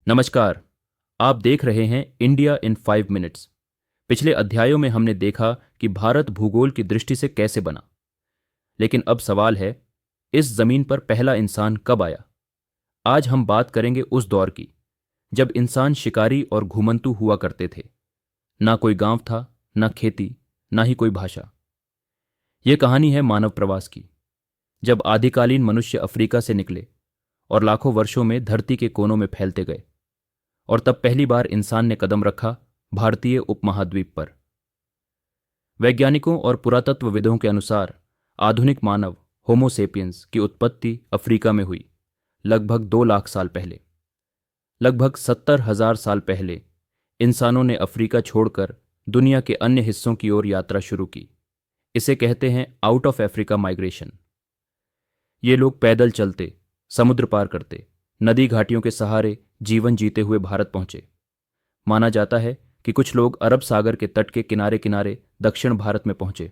नमस्कार। आप देख रहे हैं इंडिया इन 5 मिनट्स। पिछले अध्यायों में हमने देखा कि भारत भूगोल की दृष्टि से कैसे बना, लेकिन अब सवाल है, इस जमीन पर पहला इंसान कब आया। आज हम बात करेंगे उस दौर की जब इंसान शिकारी और घुमंतू हुआ करते थे। ना कोई गांव था, ना खेती, ना ही कोई भाषा। यह कहानी है मानव प्रवास की, जब आदिकालीन मनुष्य अफ्रीका से निकले और लाखों वर्षों में धरती के कोनों में फैलते गए, और तब पहली बार इंसान ने कदम रखा भारतीय उपमहाद्वीप पर। वैज्ञानिकों और पुरातत्वविदों के अनुसार आधुनिक मानव होमो सेपियंस की उत्पत्ति अफ्रीका में हुई, लगभग 2 लाख साल पहले। लगभग 70,000 साल पहले इंसानों ने अफ्रीका छोड़कर दुनिया के अन्य हिस्सों की ओर यात्रा शुरू की। इसे कहते हैं आउट ऑफ अफ्रीका माइग्रेशन। ये लोग पैदल चलते, समुद्र पार करते, नदी घाटियों के सहारे जीवन जीते हुए भारत पहुंचे। माना जाता है कि कुछ लोग अरब सागर के तट के किनारे किनारे दक्षिण भारत में पहुंचे,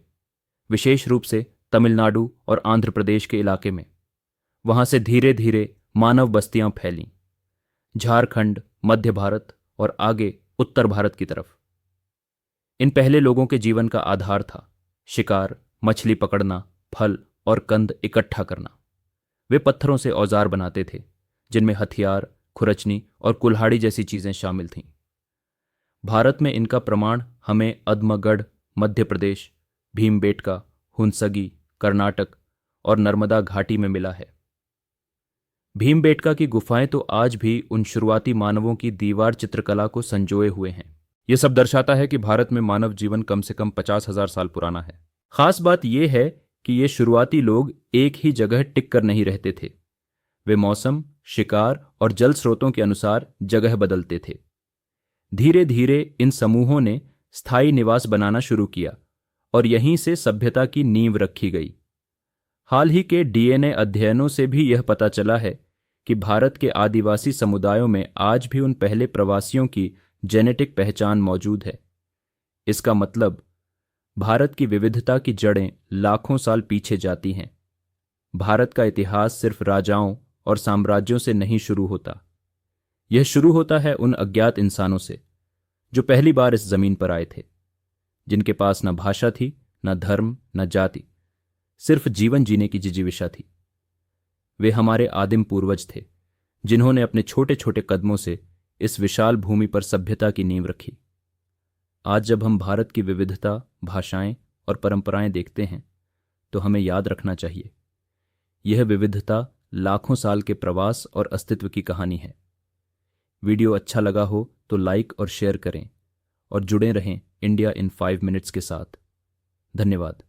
विशेष रूप से तमिलनाडु और आंध्र प्रदेश के इलाके में। वहां से धीरे धीरे मानव बस्तियां फैलीं, झारखंड, मध्य भारत और आगे उत्तर भारत की तरफ। इन पहले लोगों के जीवन का आधार था शिकार, मछली पकड़ना, फल और कंद इकट्ठा करना। वे पत्थरों से औजार बनाते थे, जिनमें हथियार, खुरचनी और कुल्हाड़ी जैसी चीजें शामिल थीं। भारत में इनका प्रमाण हमें अदमगढ़, मध्य प्रदेश, भीमबेटका, हुंसगी, कर्नाटक और नर्मदा घाटी में मिला है। भीमबेटका की गुफाएं तो आज भी उन शुरुआती मानवों की दीवार चित्रकला को संजोए हुए हैं। यह सब दर्शाता है कि भारत में मानव जीवन कम से कम 50,000 साल पुराना है। खास बात यह है कि ये शुरुआती लोग एक ही जगह टिक कर नहीं रहते थे। वे मौसम, शिकार और जल स्रोतों के अनुसार जगह बदलते थे। धीरे धीरे इन समूहों ने स्थायी निवास बनाना शुरू किया और यहीं से सभ्यता की नींव रखी गई। हाल ही के डीएनए अध्ययनों से भी यह पता चला है कि भारत के आदिवासी समुदायों में आज भी उन पहले प्रवासियों की जेनेटिक पहचान मौजूद है। इसका मतलब भारत की विविधता की जड़ें लाखों साल पीछे जाती हैं। भारत का इतिहास सिर्फ राजाओं और साम्राज्यों से नहीं शुरू होता। यह शुरू होता है उन अज्ञात इंसानों से जो पहली बार इस जमीन पर आए थे, जिनके पास न भाषा थी, न धर्म, न जाति, सिर्फ जीवन जीने की जिजीविषा थी। वे हमारे आदिम पूर्वज थे, जिन्होंने अपने छोटे छोटे कदमों से इस विशाल भूमि पर सभ्यता की नींव रखी। आज जब हम भारत की विविधता, भाषाएं और परंपराएं देखते हैं, तो हमें याद रखना चाहिए, यह विविधता लाखों साल के प्रवास और अस्तित्व की कहानी है। वीडियो अच्छा लगा हो तो लाइक और शेयर करें और जुड़े रहें इंडिया इन 5 मिनट्स के साथ। धन्यवाद।